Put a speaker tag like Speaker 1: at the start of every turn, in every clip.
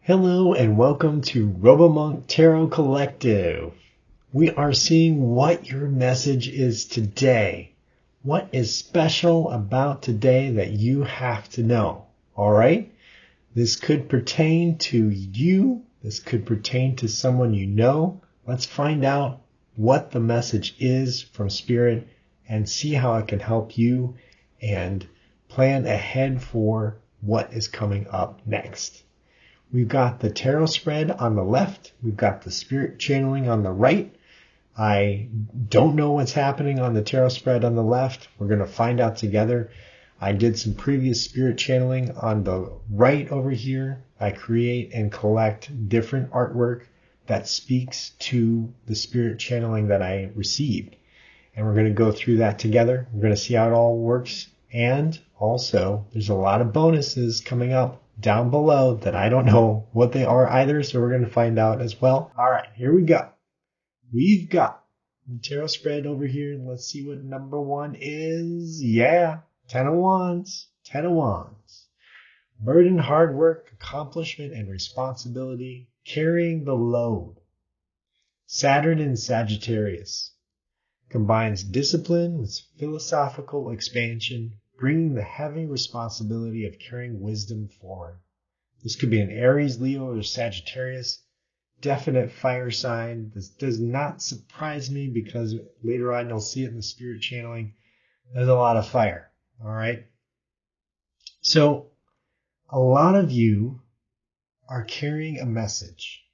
Speaker 1: Hello and welcome to RoboMonk Tarot Collective. We are seeing what your message is today. What is special about today that you have to know? All right? This could pertain to you. This could pertain to someone you know. Let's find out what the message is from Spirit and see how it can help you and plan ahead for what is coming up next. We've got the tarot spread on the left. We've got the spirit channeling on the right. I don't know what's happening on the tarot spread on the left. We're going to find out together. I did some previous spirit channeling on the right over here. I create and collect different artwork that speaks to the spirit channeling that I received. And we're going to go through that together. We're going to see how it all works. And also, there's a lot of bonuses coming up down below that I don't know what they are either, so we're going to find out as well. All right, here we go. We've got the tarot spread over here. Let's see what number one is. Yeah, 10 of Wands. 10 of Wands. Burden, hard work, accomplishment, and responsibility. Carrying the load. Saturn in Sagittarius. Combines discipline with philosophical expansion, bringing the heavy responsibility of carrying wisdom forward. This could be an Aries, Leo, or Sagittarius. Definite fire sign. This does not surprise me because later on you'll see it in the spirit channeling. There's a lot of fire. All right. So a lot of you are carrying a message.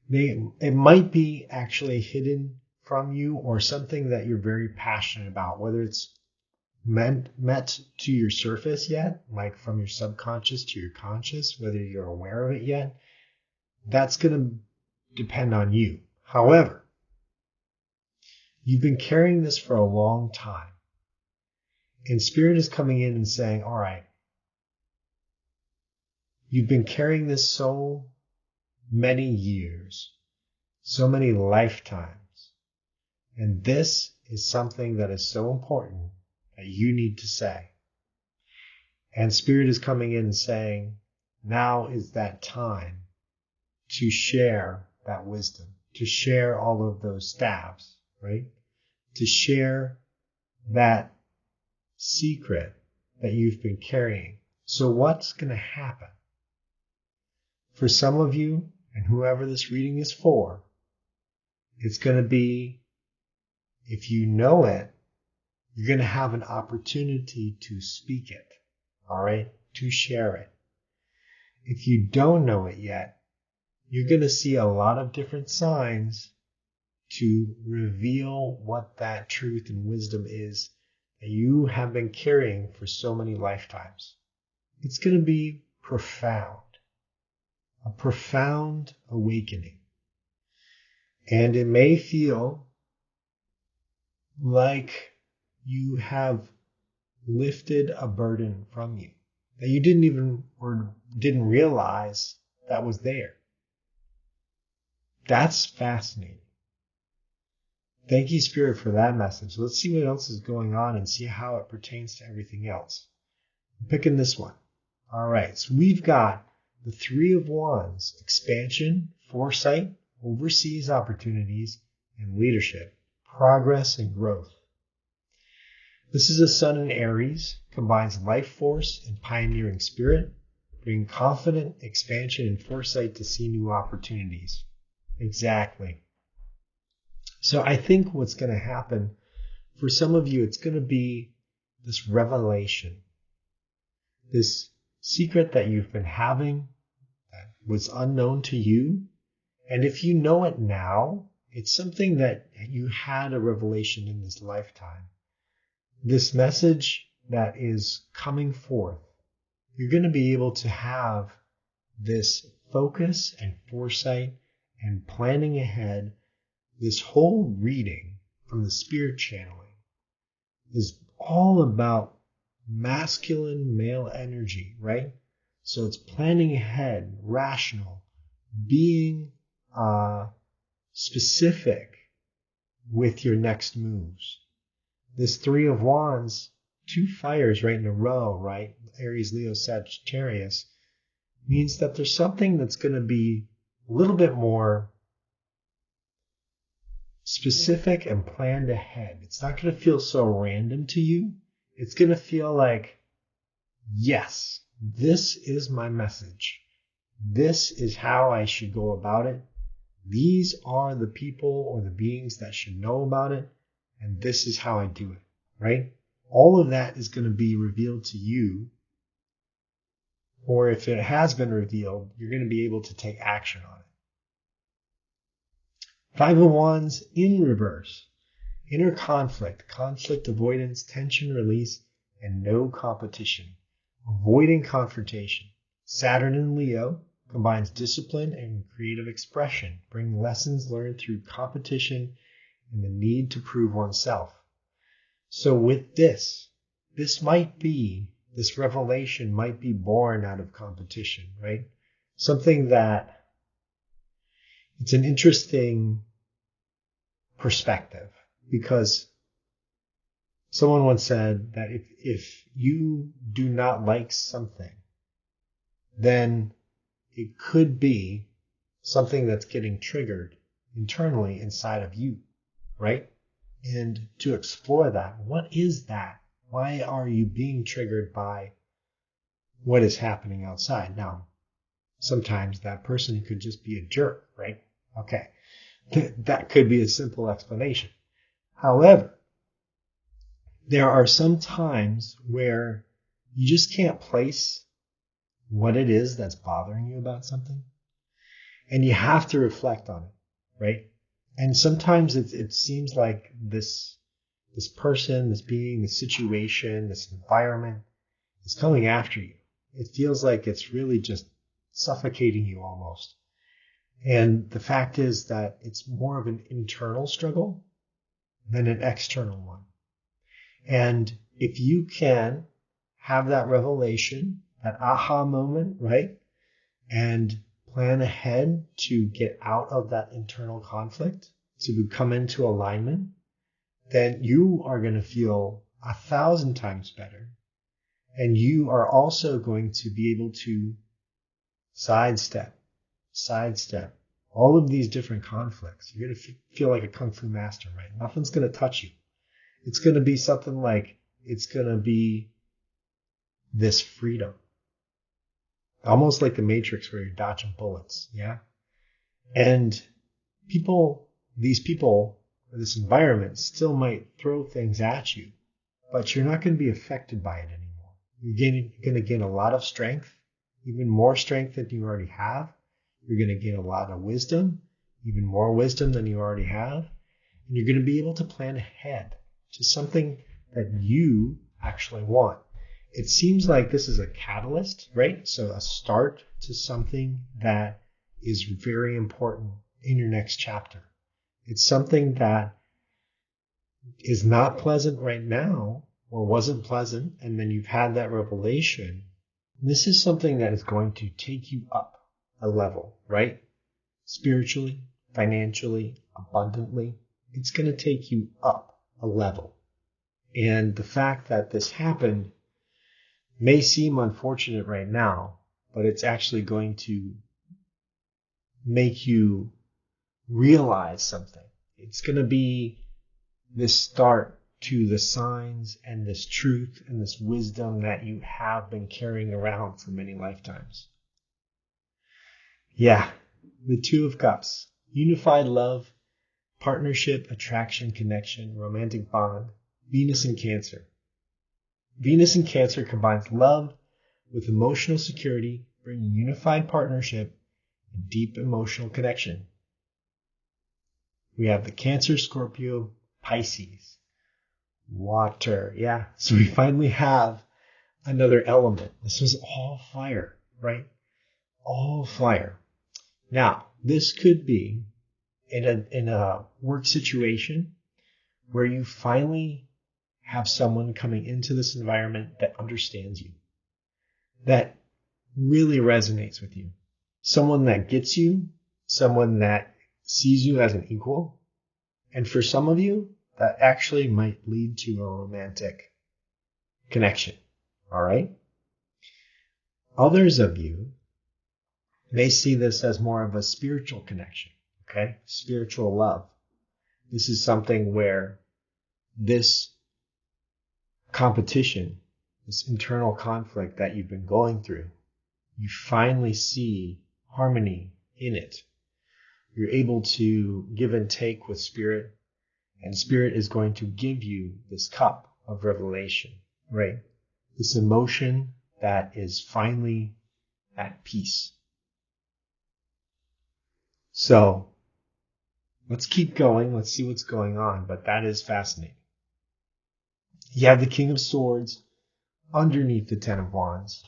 Speaker 1: It might be actually hidden from you or something that you're very passionate about, whether it's met to your surface yet, like from your subconscious to your conscious, whether you're aware of it yet, that's going to depend on you. However, you've been carrying this for a long time, and Spirit is coming in and saying, all right, you've been carrying this so many years, so many lifetimes, and this is something that is so important that you need to say. And Spirit is coming in and saying, now is that time to share that wisdom, to share all of those stabs, right? To share that secret that you've been carrying. So what's going to happen? For some of you, and whoever this reading is for, it's going to be, if you know it, you're going to have an opportunity to speak it, all right, to share it. If you don't know it yet, you're going to see a lot of different signs to reveal what that truth and wisdom is that you have been carrying for so many lifetimes. It's going to be profound, a profound awakening. And it may feel like you have lifted a burden from you that you didn't realize that was there. That's fascinating. Thank you, Spirit, for that message. Let's see what else is going on and see how it pertains to everything else. I'm picking this one. All right, so we've got the Three of Wands, expansion, foresight, overseas opportunities, and leadership, progress and growth. This is a Sun in Aries, combines life force and pioneering spirit, bringing confident expansion and foresight to see new opportunities. Exactly. So I think what's going to happen for some of you, it's going to be this revelation, this secret that you've been having that was unknown to you. And if you know it now, it's something that you had a revelation in this lifetime. This message that is coming forth, you're going to be able to have this focus and foresight and planning ahead. This whole reading from the spirit channeling is all about masculine male energy, right? So it's planning ahead, rational, being specific with your next moves. This Three of Wands, two fires right in a row, right? Aries, Leo, Sagittarius. means that there's something that's going to be a little bit more specific and planned ahead. It's not going to feel so random to you. It's going to feel like, yes, this is my message. This is how I should go about it. These are the people or the beings that should know about it. And this is how I do it, right? All of that is going to be revealed to you. Or if it has been revealed, you're going to be able to take action on it. Five of Wands in reverse. Inner conflict, conflict avoidance, tension release, and no competition. Avoiding confrontation. Saturn in Leo combines discipline and creative expression, bring lessons learned through competition and the need to prove oneself. So with this revelation might be born out of competition, right? Something that it's an interesting perspective, because someone once said that if you do not like something, then it could be something that's getting triggered internally inside of you, right? And to explore that, what is that? Why are you being triggered by what is happening outside? Now, sometimes that person could just be a jerk, right? Okay. That could be a simple explanation. However, there are some times where you just can't place what it is that's bothering you about something. And you have to reflect on it, right? And sometimes it seems like this person, this being, this situation, this environment is coming after you. It feels like it's really just suffocating you almost. And the fact is that it's more of an internal struggle than an external one. And if you can have that revelation, that aha moment, right? And plan ahead to get out of that internal conflict, to come into alignment, then you are going to feel 1,000 times better. And you are also going to be able to sidestep all of these different conflicts. You're going to feel like a kung fu master, right? Nothing's going to touch you. It's going to be something like, it's going to be this freedom. Almost like the Matrix where you're dodging bullets, yeah? And these people, this environment still might throw things at you, but you're not going to be affected by it anymore. You're going to gain a lot of strength, even more strength than you already have. You're going to gain a lot of wisdom, even more wisdom than you already have. And you're going to be able to plan ahead to something that you actually want. It seems like this is a catalyst, right? So a start to something that is very important in your next chapter. It's something that is not pleasant right now or wasn't pleasant, and then you've had that revelation. This is something that is going to take you up a level, right? Spiritually, financially, abundantly. It's going to take you up a level. And the fact that this happened may seem unfortunate right now, but it's actually going to make you realize something. It's going to be this start to the signs and this truth and this wisdom that you have been carrying around for many lifetimes. Yeah, the Two of Cups, unified love, partnership, attraction, connection, romantic bond, Venus in Cancer. Venus in Cancer combines love with emotional security, bringing unified partnership and deep emotional connection. We have the Cancer, Scorpio, Pisces, water. Yeah, so we finally have another element. This was all fire, right? All fire. Now, this could be in a work situation where you finally have someone coming into this environment that understands you, that really resonates with you, someone that gets you, someone that sees you as an equal. And for some of you, that actually might lead to a romantic connection. All right. Others of you, may see this as more of a spiritual connection, okay? Spiritual love. This is something where this competition, this internal conflict that you've been going through, you finally see harmony in it. You're able to give and take with Spirit, and Spirit is going to give you this cup of revelation, right? This emotion that is finally at peace. So let's keep going. Let's see what's going on, but that is fascinating. You have the King of Swords underneath the Ten of Wands.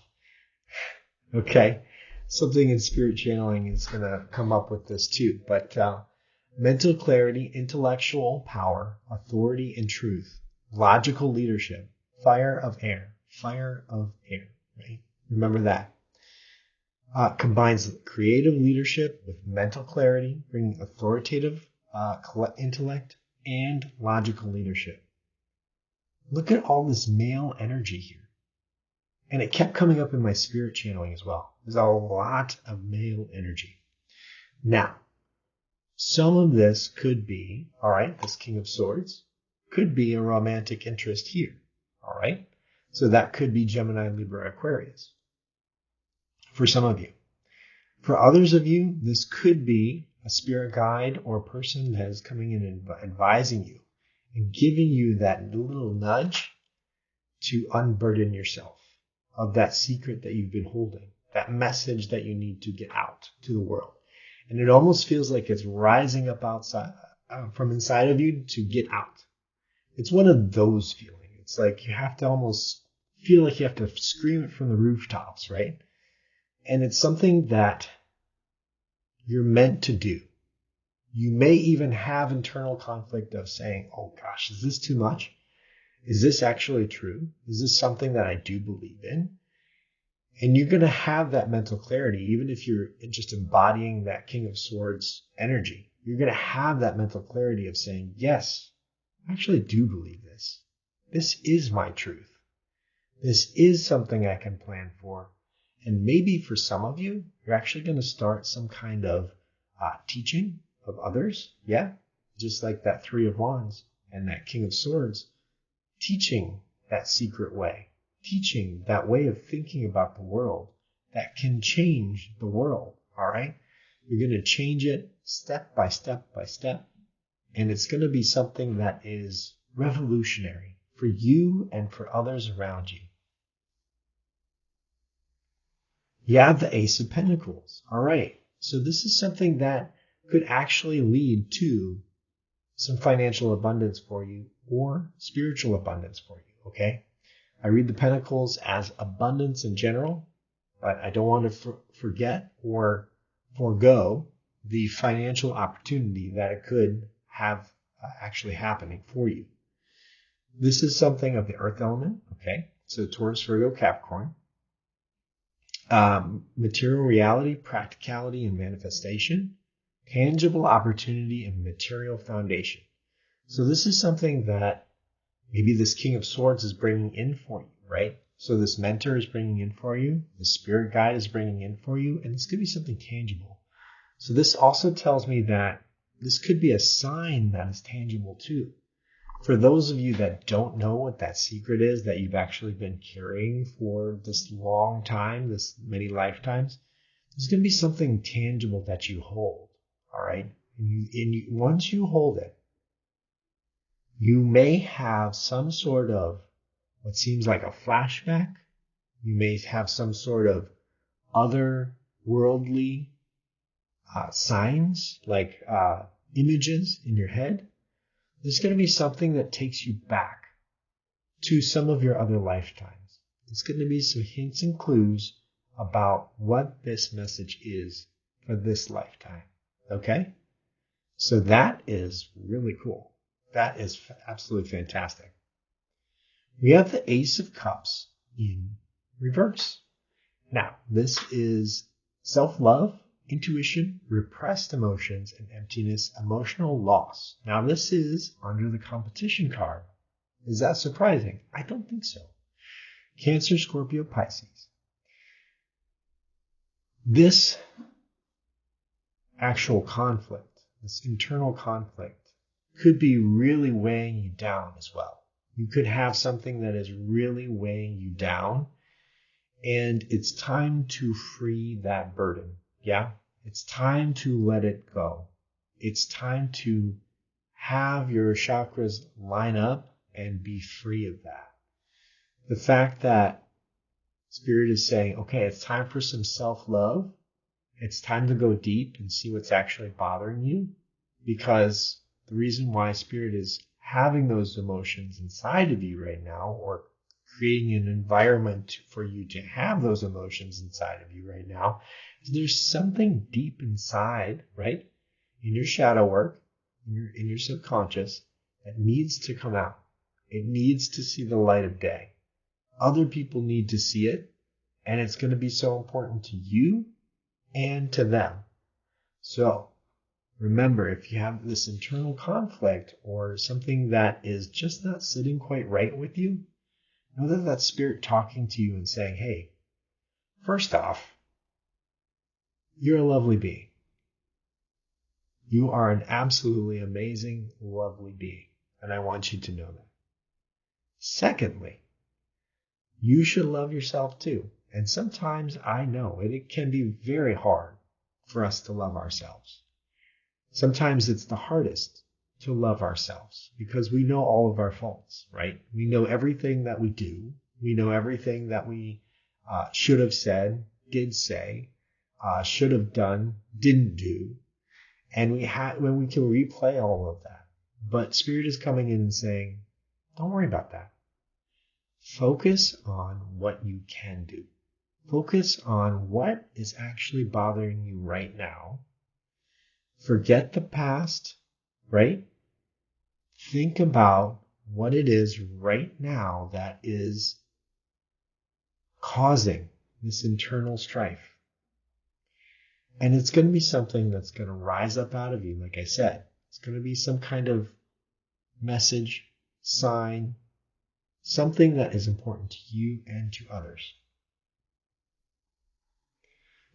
Speaker 1: Okay. Something in spirit channeling is going to come up with this too. But mental clarity, intellectual power, authority and truth, logical leadership, fire of air, right? Remember that. Combines creative leadership with mental clarity, bringing authoritative intellect and logical leadership. Look at all this male energy here. And it kept coming up in my spirit channeling as well. There's a lot of male energy. Now, some of this could be, all right, this King of Swords could be a romantic interest here. All right. So that could be Gemini, Libra, Aquarius. For some of you. For others of you, this could be a spirit guide or a person that is coming in and advising you and giving you that little nudge to unburden yourself of that secret that you've been holding, that message that you need to get out to the world. And it almost feels like it's rising up outside from inside of you to get out. It's one of those feelings. It's like you have to almost feel like you have to scream it from the rooftops, right? And it's something that you're meant to do. You may even have internal conflict of saying, oh gosh, is this too much? Is this actually true? Is this something that I do believe in? And you're going to have that mental clarity, even if you're just embodying that King of Swords energy. You're going to have that mental clarity of saying, yes, I actually do believe this. This is my truth. This is something I can plan for. And maybe for some of you, you're actually going to start some kind of teaching of others. Yeah, just like that Three of Wands and that King of Swords. Teaching that secret way, teaching that way of thinking about the world that can change the world, all right? You're going to change it step by step by step, and it's going to be something that is revolutionary for you and for others around you. You have the Ace of Pentacles, all right? So this is something that could actually lead to some financial abundance for you or spiritual abundance for you, okay? I read the Pentacles as abundance in general, but I don't want to forget or forego the financial opportunity that it could have actually happening for you. This is something of the earth element, okay? So Taurus, Virgo, Capricorn. Material reality, practicality, and manifestation. Tangible opportunity and material foundation. So this is something that maybe this King of Swords is bringing in for you, right? So this mentor is bringing in for you. The spirit guide is bringing in for you. And it's going to be something tangible. So this also tells me that this could be a sign that is tangible too. For those of you that don't know what that secret is that you've actually been carrying for this long time, this many lifetimes, there's going to be something tangible that you hold, all right? And once you hold it, you may have some sort of what seems like a flashback. You may have some sort of otherworldly signs, like images in your head. There's going to be something that takes you back to some of your other lifetimes. There's going to be some hints and clues about what this message is for this lifetime. Okay? So that is really cool. That is absolutely fantastic. We have the Ace of Cups in reverse. Now, this is self-love, intuition, repressed emotions, and emptiness, emotional loss. Now, this is under the competition card. Is that surprising? I don't think so. Cancer, Scorpio, Pisces. This actual conflict, this internal conflict, could be really weighing you down as well. You could have something that is really weighing you down, and it's time to free that burden. Yeah? It's time to let it go. It's time to have your chakras line up and be free of that. The fact that Spirit is saying, okay, it's time for some self-love. It's time to go deep and see what's actually bothering you, because the reason why Spirit is having those emotions inside of you right now, or creating an environment for you to have those emotions inside of you right now, is there's something deep inside, right, in your shadow work, in your subconscious, that needs to come out. It needs to see the light of day. Other people need to see it, and it's going to be so important to you and to them. So remember, if you have this internal conflict or something that is just not sitting quite right with you, know that that's Spirit talking to you and saying, hey, first off, you're a lovely being. You are an absolutely amazing, lovely being, and I want you to know that. Secondly, you should love yourself too. And sometimes I know it can be very hard for us to love ourselves. Sometimes it's the hardest to love ourselves because we know all of our faults, right? We know everything that we do. We know everything that we should have said, did say, should have done, didn't do. And when we can replay all of that. But Spirit is coming in and saying, don't worry about that. Focus on what you can do. Focus on what is actually bothering you right now. Forget the past, right? Think about what it is right now that is causing this internal strife. And it's going to be something that's going to rise up out of you, like I said. It's going to be some kind of message, sign, something that is important to you and to others.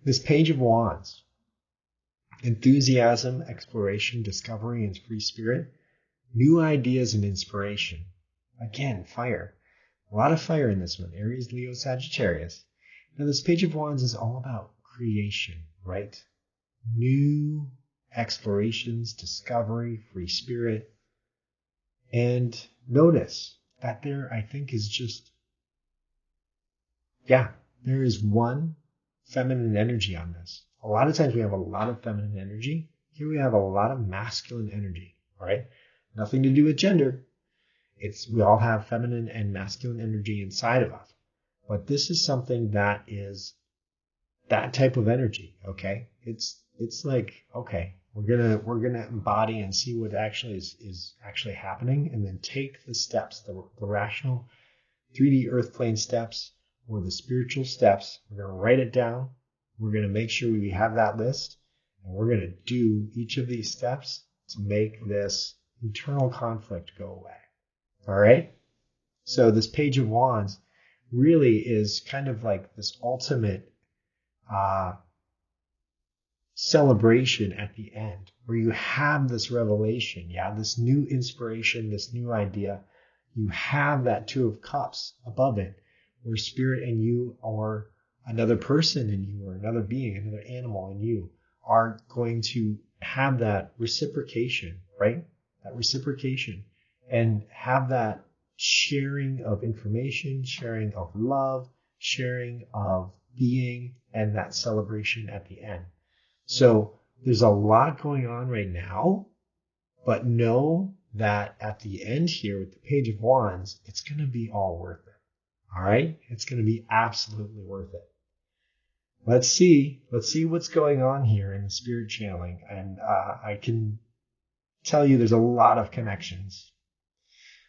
Speaker 1: This Page of Wands, enthusiasm, exploration, discovery, and free spirit, new ideas and inspiration. Again, fire. A lot of fire in this one. Aries, Leo, Sagittarius. Now, this Page of Wands is all about creation, right? New explorations, discovery, free spirit. And notice that there, I think, is just, there is one feminine energy on this. A lot of times we have a lot of feminine energy. Here we have a lot of masculine energy, all right? Nothing to do with gender. We all have feminine and masculine energy inside of us. But this is something that is that type of energy, okay? It's like, okay, we're gonna embody and see what actually is actually happening, and then take the steps, the rational 3D earth plane steps or the spiritual steps. We're gonna write it down. We're gonna make sure we have that list, and we're gonna do each of these steps to make this internal conflict go away. All right? So this Page of Wands really is kind of like this ultimate celebration at the end, where you have this revelation, this new inspiration, this new idea. You have that Two of Cups above it, where Spirit and you, or another person in you, or another being, another animal in you, are going to have that reciprocation, right? That reciprocation, and have that sharing of information, sharing of love, sharing of being, and that celebration at the end. So there's a lot going on right now, but know that at the end here with the Page of Wands, it's going to be all worth it. All right? It's going to be absolutely worth it. Let's see what's going on here in the spirit channeling. And I can tell you there's a lot of connections.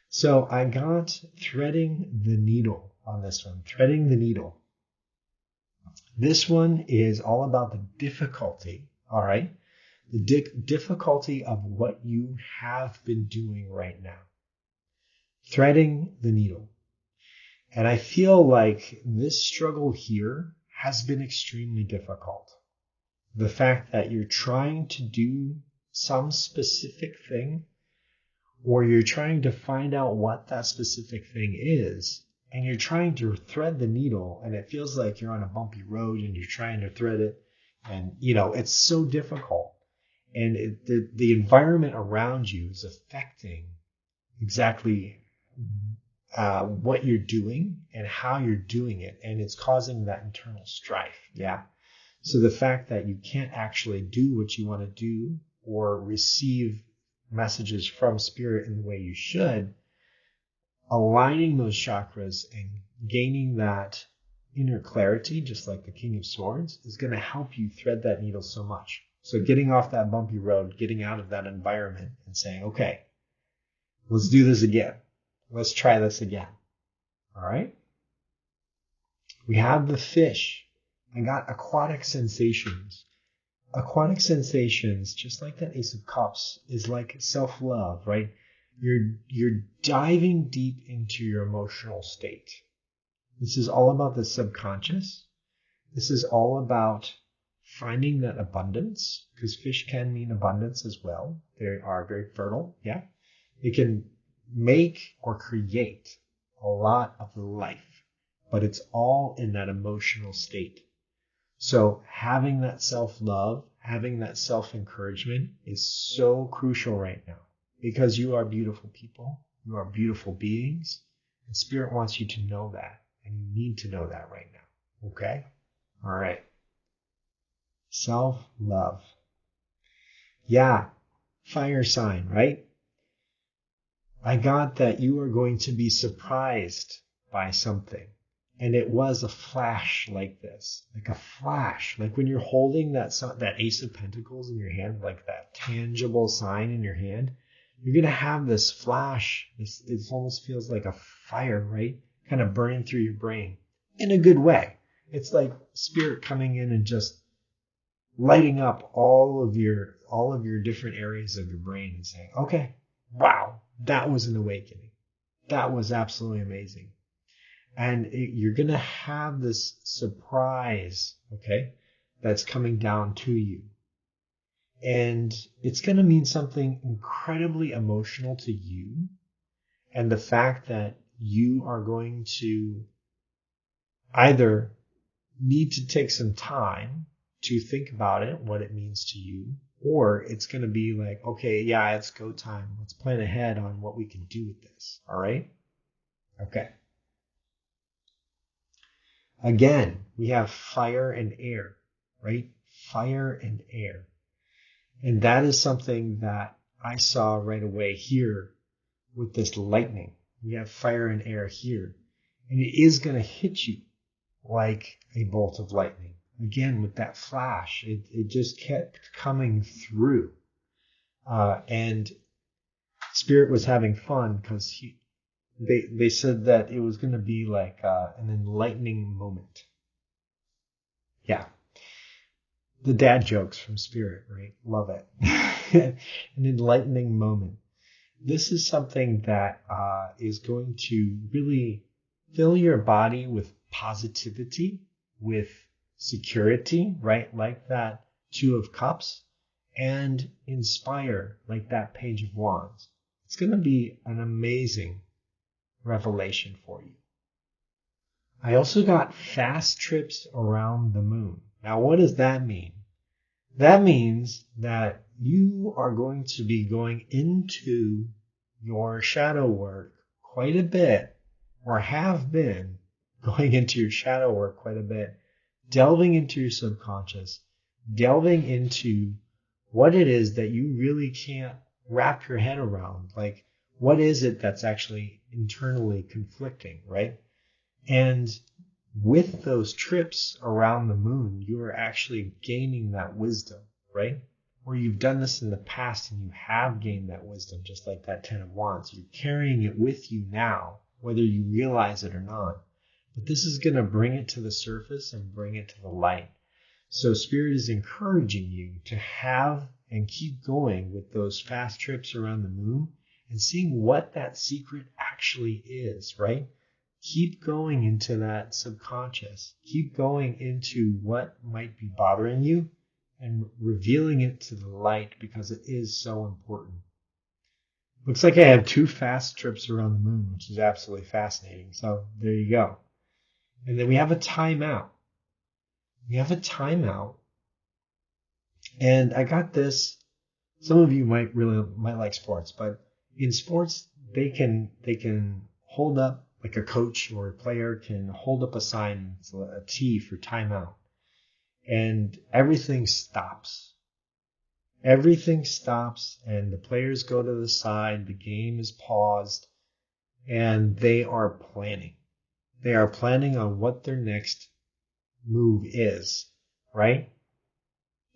Speaker 1: So I got threading the needle on this one, threading the needle. This one is all about the difficulty, all right? The difficulty of what you have been doing right now. Threading the needle. And I feel like this struggle here has been extremely difficult. the fact that you're trying to do some specific thing, or you're trying to find out what that specific thing is, and you're trying to thread the needle, and it feels like you're on a bumpy road and you're trying to thread it, and it's so difficult. And the environment around you is affecting exactly what you're doing and how you're doing it, and it's causing that internal strife. Yeah. So the fact that you can't actually do what you want to do or receive messages from spirit in the way you should, aligning those chakras and gaining that inner clarity, just like the King of Swords, is going to help you thread that needle so much. So getting off that bumpy road, getting out of that environment and saying, okay, let's do this again. Let's try this again. All right. We have the fish. I got aquatic sensations. Aquatic sensations, just like that Ace of Cups, is like self-love, right? You're diving deep into your emotional state. This is all about the subconscious. This is all about finding that abundance, because fish can mean abundance as well. They are very fertile. Yeah. They can make or create a lot of life, but it's all in that emotional state. So having that self-love, having that self-encouragement is so crucial right now, because you are beautiful people. You are beautiful beings, and Spirit wants you to know that, and you need to know that right now. Okay? All right. Self-love. Yeah. Fire sign, right? I got that you are going to be surprised by something. And it was a flash like this, like a flash, like when you're holding that Ace of Pentacles in your hand, like that tangible sign in your hand, you're going to have this flash. It almost feels like a fire, right? Kind of burning through your brain in a good way. It's like spirit coming in and just lighting up all of your different areas of your brain and saying, okay, wow, that was an awakening. That was absolutely amazing. And you're going to have this surprise, okay, that's coming down to you. And it's going to mean something incredibly emotional to you. And the fact that you are going to either need to take some time to think about it, what it means to you, or it's going to be like, okay, yeah, it's go time. Let's plan ahead on what we can do with this. All right? Okay. Again, we have fire and air, right? Fire and air. And that is something that I saw right away here with this lightning. We have fire and air here. And it is going to hit you like a bolt of lightning. Again, with that flash, it just kept coming through. And Spirit was having fun because they said that it was going to be like an enlightening moment. Yeah. The dad jokes from Spirit, right? Love it. An enlightening moment. This is something that is going to really fill your body with positivity, with security, right? Like that Two of Cups, and inspire like that Page of Wands. It's going to be an amazing revelation for you. I also got fast trips around the moon. Now, what does that mean? That means that you are going to be going into your shadow work quite a bit, or have been going into your shadow work quite a bit, delving into your subconscious, delving into what it is that you really can't wrap your head around. Like, what is it that's actually internally conflicting, right? And with those trips around the moon, you are actually gaining that wisdom, right? Or you've done this in the past and you have gained that wisdom, just like that Ten of Wands. You're carrying it with you now, whether you realize it or not. But this is going to bring it to the surface and bring it to the light. So Spirit is encouraging you to have and keep going with those fast trips around the moon and seeing what that secret actually is, right? Keep going into that subconscious. Keep going into what might be bothering you and revealing it to the light because it is so important. Looks like I have 2 fast trips around the moon, which is absolutely fascinating. So there you go. And then we have a timeout. We have a timeout. And I got this. Some of you might like sports, but in sports, they can hold up, like a coach or a player can hold up a sign, a T for timeout. And everything stops. Everything stops and the players go to the side, the game is paused, and they are planning. They are planning on what their next move is, right?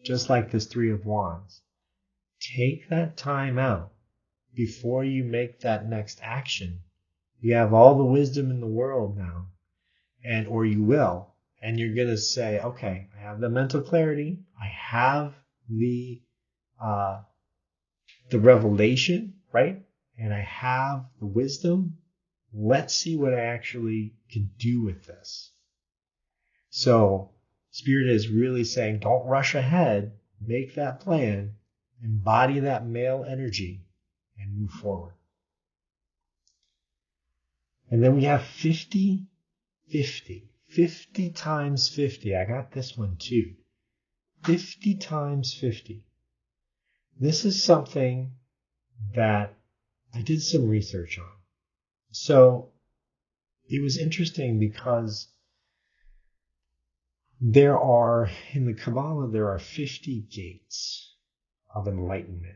Speaker 1: Just like this 3 of Wands. Take that time out before you make that next action. You have all the wisdom in the world now, or you will, and you're going to say, okay, I have the mental clarity, I have the revelation, right? And I have the wisdom. Let's see what I actually can do with this. So Spirit is really saying, don't rush ahead. Make that plan. Embody that male energy and move forward. And then we have 50, 50. 50 times 50. I got this one too. 50 times 50. This is something that I did some research on. So it was interesting because in the Kabbalah, there are 50 gates of enlightenment.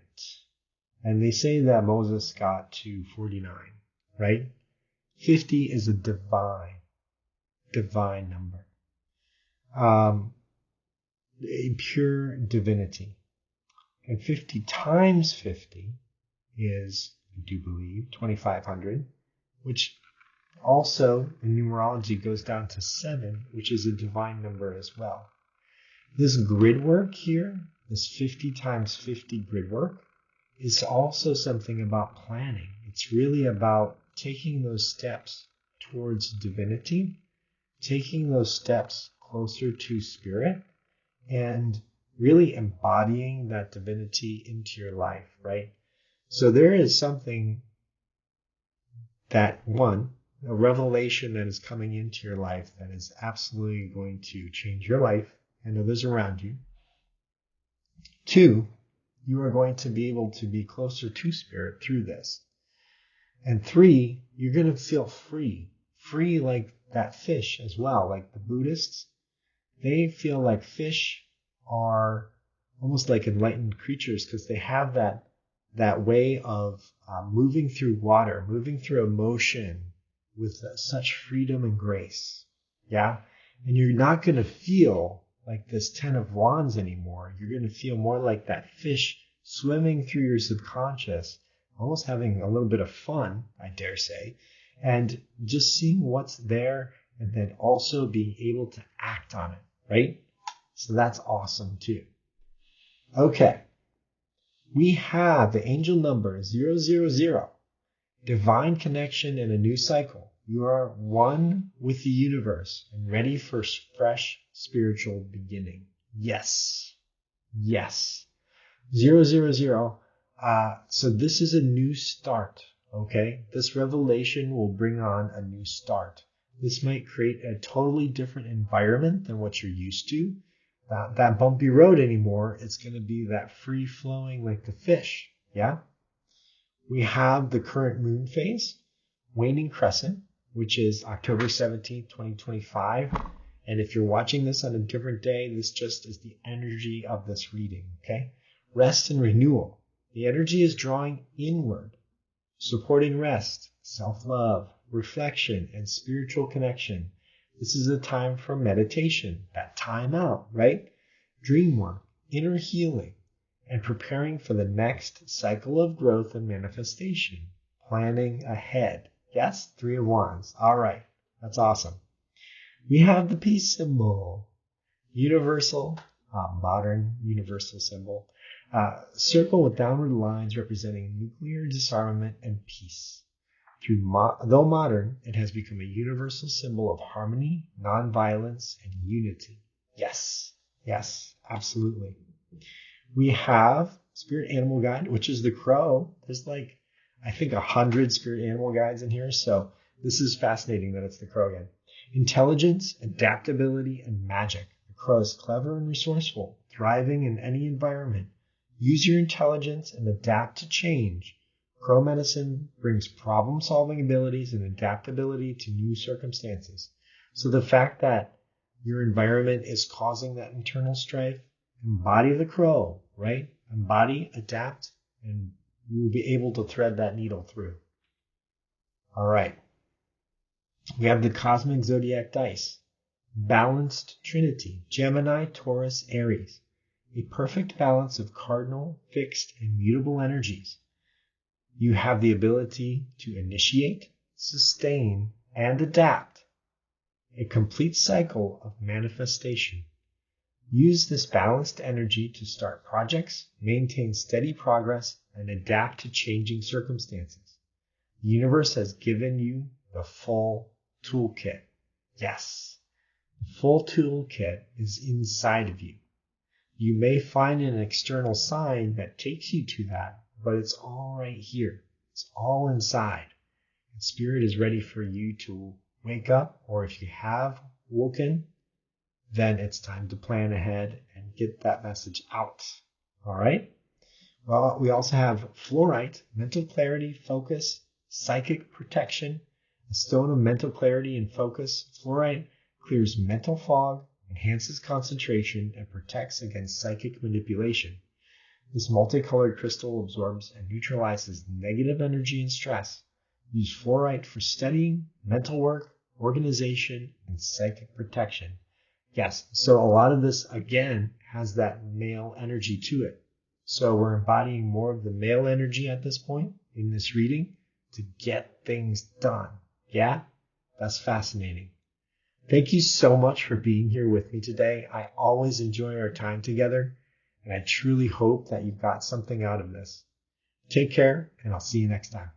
Speaker 1: And they say that Moses got to 49, right? 50 is a divine number. A pure divinity. And 50 times 50 is, I do believe, 2,500, which also in numerology goes down to 7, which is a divine number as well. This grid work here, this 50 times 50 grid work, is also something about planning. It's really about taking those steps towards divinity, taking those steps closer to spirit, and really embodying that divinity into your life, right? So there is something a revelation that is coming into your life that is absolutely going to change your life and others around you. 2, you are going to be able to be closer to spirit through this. And 3, you're going to feel free like that fish as well. Like the Buddhists, they feel like fish are almost like enlightened creatures because they have that way of moving through water, moving through emotion with such freedom and grace. Yeah? And you're not going to feel like this 10 of Wands anymore. You're going to feel more like that fish swimming through your subconscious, almost having a little bit of fun, I dare say, and just seeing what's there and then also being able to act on it, right? So that's awesome too. Okay. We have the angel number 000, divine connection in a new cycle. You are one with the universe and ready for fresh spiritual beginning. Yes. 000. So this is a new start. Okay. This revelation will bring on a new start. This might create a totally different environment than what you're used to. Not that bumpy road anymore. It's going to be that free flowing like the fish. Yeah. We have the current moon phase, waning crescent, which is October 17th, 2025. And if you're watching this on a different day, this just is the energy of this reading. Okay. Rest and renewal. The energy is drawing inward, supporting rest, self-love, reflection, and spiritual connection. This is a time for meditation, that time out, right? Dream work, inner healing, and preparing for the next cycle of growth and manifestation. Planning ahead. Yes, 3 of Wands. All right, that's awesome. We have the peace symbol, universal, modern universal symbol. Circle with downward lines representing nuclear disarmament and peace. Though modern, it has become a universal symbol of harmony, nonviolence, and unity. Yes, absolutely. We have spirit animal guide, which is the crow. There's like, I think 100 spirit animal guides in here. So this is fascinating that it's the crow again. Intelligence, adaptability, and magic. The crow is clever and resourceful, thriving in any environment. Use your intelligence and adapt to change. Crow medicine brings problem-solving abilities and adaptability to new circumstances. So the fact that your environment is causing that internal strife, embody the crow, right? Embody, adapt, and you will be able to thread that needle through. All right. We have the cosmic zodiac dice. Balanced trinity, Gemini, Taurus, Aries. A perfect balance of cardinal, fixed, and mutable energies. You have the ability to initiate, sustain, and adapt. A complete cycle of manifestation. Use this balanced energy to start projects, maintain steady progress, and adapt to changing circumstances. The universe has given you the full toolkit. Yes, the full toolkit is inside of you. You may find an external sign that takes you to that, but it's all right here. It's all inside. And Spirit is ready for you to wake up, or if you have woken, then it's time to plan ahead and get that message out. All right? Well, we also have fluorite, mental clarity, focus, psychic protection, a stone of mental clarity and focus. Fluorite clears mental fog, enhances concentration, and protects against psychic manipulation. This multicolored crystal absorbs and neutralizes negative energy and stress. Use fluorite for studying, mental work, organization, and psychic protection. Yes, so a lot of this, again, has that male energy to it. So we're embodying more of the male energy at this point in this reading to get things done. Yeah, that's fascinating. Thank you so much for being here with me today. I always enjoy our time together, and I truly hope that you got something out of this. Take care, and I'll see you next time.